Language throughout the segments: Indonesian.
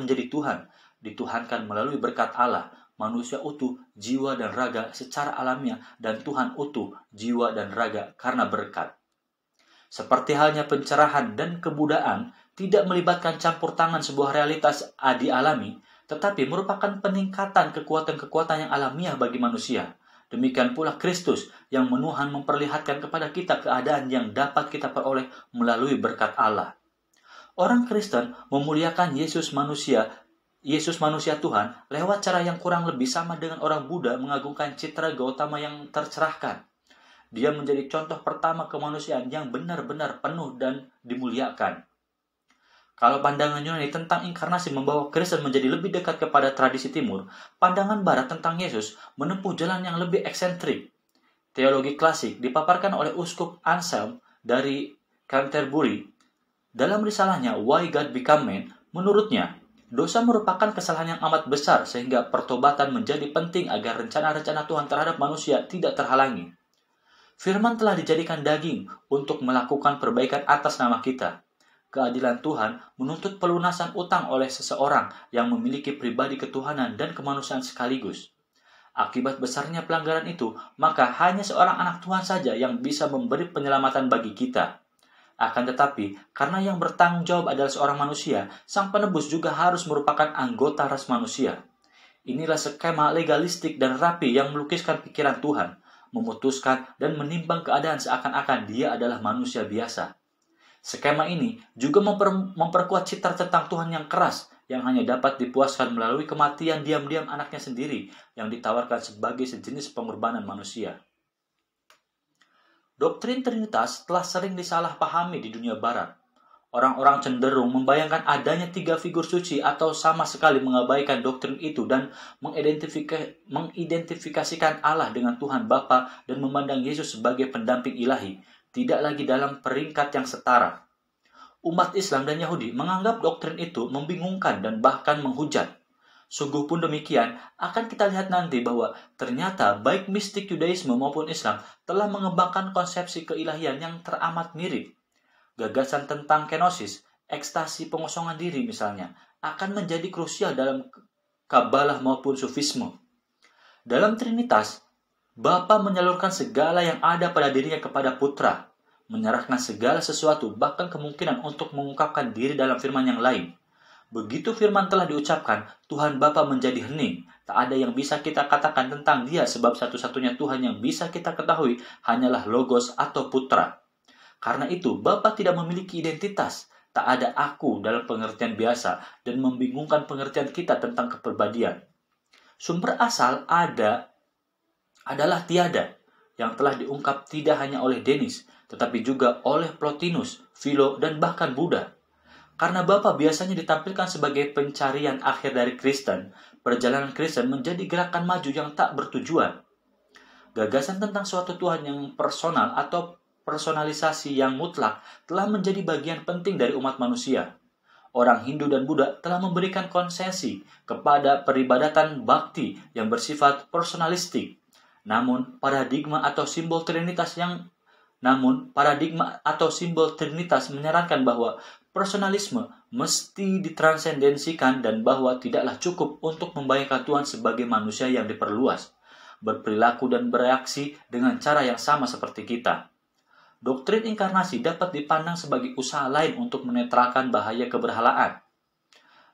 menjadi Tuhan, dituhankan melalui berkat Allah, manusia utuh, jiwa dan raga secara alamiah, dan Tuhan utuh, jiwa dan raga karena berkat. Seperti halnya pencerahan dan kebudaan tidak melibatkan campur tangan sebuah realitas adi alami, tetapi merupakan peningkatan kekuatan-kekuatan yang alamiah bagi manusia. Demikian pula Kristus yang menuhan memperlihatkan kepada kita keadaan yang dapat kita peroleh melalui berkat Allah. Orang Kristen memuliakan Yesus manusia Tuhan lewat cara yang kurang lebih sama dengan orang Buddha mengagungkan citra Gautama yang tercerahkan. Dia menjadi contoh pertama kemanusiaan yang benar-benar penuh dan dimuliakan. Kalau pandangan Yunani tentang inkarnasi membawa Kristen menjadi lebih dekat kepada tradisi timur, pandangan Barat tentang Yesus menempuh jalan yang lebih eksentrik. Teologi klasik dipaparkan oleh Uskup Anselm dari Canterbury. Dalam risalahnya Why God Became Man, menurutnya, dosa merupakan kesalahan yang amat besar sehingga pertobatan menjadi penting agar rencana-rencana Tuhan terhadap manusia tidak terhalangi. Firman telah dijadikan daging untuk melakukan perbaikan atas nama kita. Keadilan Tuhan menuntut pelunasan utang oleh seseorang yang memiliki pribadi ketuhanan dan kemanusiaan sekaligus. Akibat besarnya pelanggaran itu, maka hanya seorang anak Tuhan saja yang bisa memberi penyelamatan bagi kita. Akan tetapi, karena yang bertanggung jawab adalah seorang manusia, sang penebus juga harus merupakan anggota ras manusia. Inilah skema legalistik dan rapi yang melukiskan pikiran Tuhan, memutuskan dan menimbang keadaan seakan-akan dia adalah manusia biasa. Skema ini juga memperkuat citra tentang Tuhan yang keras, yang hanya dapat dipuaskan melalui kematian diam-diam anaknya sendiri yang ditawarkan sebagai sejenis pengorbanan manusia. Doktrin Trinitas telah sering disalahpahami di dunia barat. Orang-orang cenderung membayangkan adanya 3 figur suci atau sama sekali mengabaikan doktrin itu dan mengidentifikasikan Allah dengan Tuhan Bapa dan memandang Yesus sebagai pendamping ilahi, tidak lagi dalam peringkat yang setara. Umat Islam dan Yahudi menganggap doktrin itu membingungkan dan bahkan menghujat. Sungguh pun demikian, akan kita lihat nanti bahwa ternyata baik mistik Yudaisme maupun Islam telah mengembangkan konsepsi keilahian yang teramat mirip. Gagasan tentang kenosis, ekstasi pengosongan diri misalnya, akan menjadi krusial dalam Kabalah maupun Sufisme. Dalam Trinitas, Bapa menyalurkan segala yang ada pada dirinya kepada Putra, menyerahkan segala sesuatu, bahkan kemungkinan untuk mengungkapkan diri dalam firman yang lain. Begitu firman telah diucapkan, Tuhan Bapa menjadi hening. Tak ada yang bisa kita katakan tentang dia sebab satu-satunya Tuhan yang bisa kita ketahui hanyalah Logos atau Putra. Karena itu, Bapa tidak memiliki identitas. Tak ada aku dalam pengertian biasa dan membingungkan pengertian kita tentang kepribadian. Sumber asal adalah tiada, yang telah diungkap tidak hanya oleh Denis, tetapi juga oleh Plotinus, Philo, dan bahkan Buddha. Karena Bapa biasanya ditampilkan sebagai pencarian akhir dari Kristen, perjalanan Kristen menjadi gerakan maju yang tak bertujuan. Gagasan tentang suatu Tuhan yang personal atau personalisasi yang mutlak telah menjadi bagian penting dari umat manusia. Orang Hindu dan Buddha telah memberikan konsesi kepada peribadatan bakti yang bersifat personalistik. Namun, paradigma atau simbol Trinitas menyarankan bahwa personalisme mesti ditransendensikan dan bahwa tidaklah cukup untuk membayangkan Tuhan sebagai manusia yang diperluas, berperilaku dan bereaksi dengan cara yang sama seperti kita. Doktrin inkarnasi dapat dipandang sebagai usaha lain untuk menetralkan bahaya keberhalaan.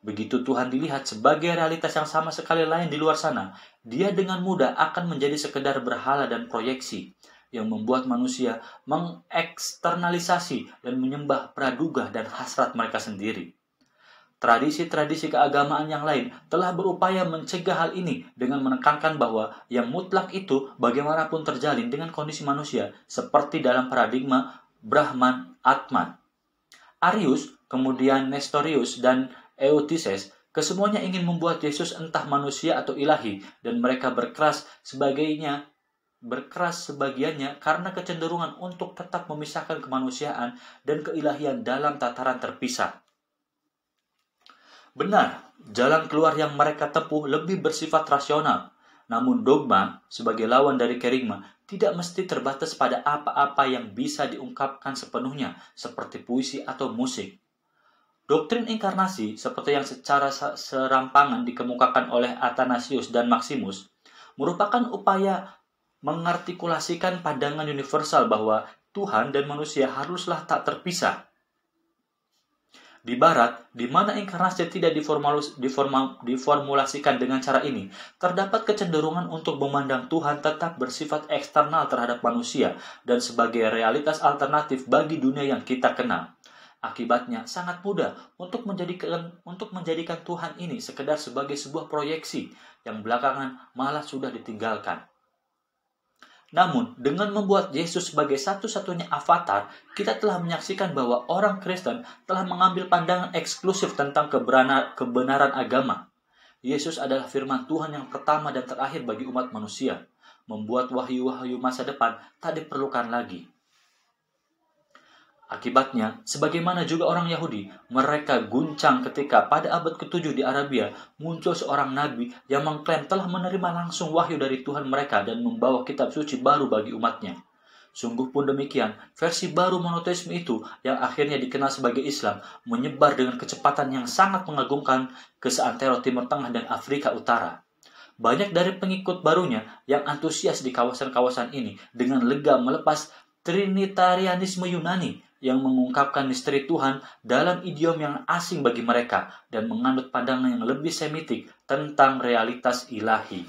Begitu Tuhan dilihat sebagai realitas yang sama sekali lain di luar sana, dia dengan mudah akan menjadi sekedar berhala dan proyeksi yang membuat manusia mengeksternalisasi dan menyembah praduga dan hasrat mereka sendiri. Tradisi-tradisi keagamaan yang lain telah berupaya mencegah hal ini dengan menekankan bahwa yang mutlak itu bagaimanapun terjalin dengan kondisi manusia seperti dalam paradigma Brahman Atman. Arius, kemudian Nestorius, dan Eutyches kesemuanya ingin membuat Yesus entah manusia atau ilahi, dan mereka berkeras sebagiannya karena kecenderungan untuk tetap memisahkan kemanusiaan dan keilahian dalam tataran terpisah. Benar, jalan keluar yang mereka tempuh lebih bersifat rasional, namun dogma sebagai lawan dari kerigma tidak mesti terbatas pada apa-apa yang bisa diungkapkan sepenuhnya seperti puisi atau musik. Doktrin inkarnasi, seperti yang secara serampangan dikemukakan oleh Athanasius dan Maximus, merupakan upaya mengartikulasikan pandangan universal bahwa Tuhan dan manusia haruslah tak terpisah. Di Barat, di mana inkarnasi tidak diformulasikan dengan cara ini, terdapat kecenderungan untuk memandang Tuhan tetap bersifat eksternal terhadap manusia dan sebagai realitas alternatif bagi dunia yang kita kenal. Akibatnya, sangat mudah untuk menjadikan Tuhan ini sekedar sebagai sebuah proyeksi yang belakangan malah sudah ditinggalkan. Namun, dengan membuat Yesus sebagai satu-satunya avatar, kita telah menyaksikan bahwa orang Kristen telah mengambil pandangan eksklusif tentang kebenaran agama. Yesus adalah firman Tuhan yang pertama dan terakhir bagi umat manusia, membuat wahyu-wahyu masa depan tak diperlukan lagi. Akibatnya, sebagaimana juga orang Yahudi, mereka guncang ketika pada abad ke-7 di Arabia muncul seorang nabi yang mengklaim telah menerima langsung wahyu dari Tuhan mereka dan membawa kitab suci baru bagi umatnya. Sungguh pun demikian, versi baru monoteisme itu yang akhirnya dikenal sebagai Islam menyebar dengan kecepatan yang sangat mengagumkan ke seantero Timur Tengah dan Afrika Utara. Banyak dari pengikut barunya yang antusias di kawasan-kawasan ini dengan lega melepas Trinitarianisme Yunani yang mengungkapkan misteri Tuhan dalam idiom yang asing bagi mereka dan menganut pandangan yang lebih semitik tentang realitas ilahi.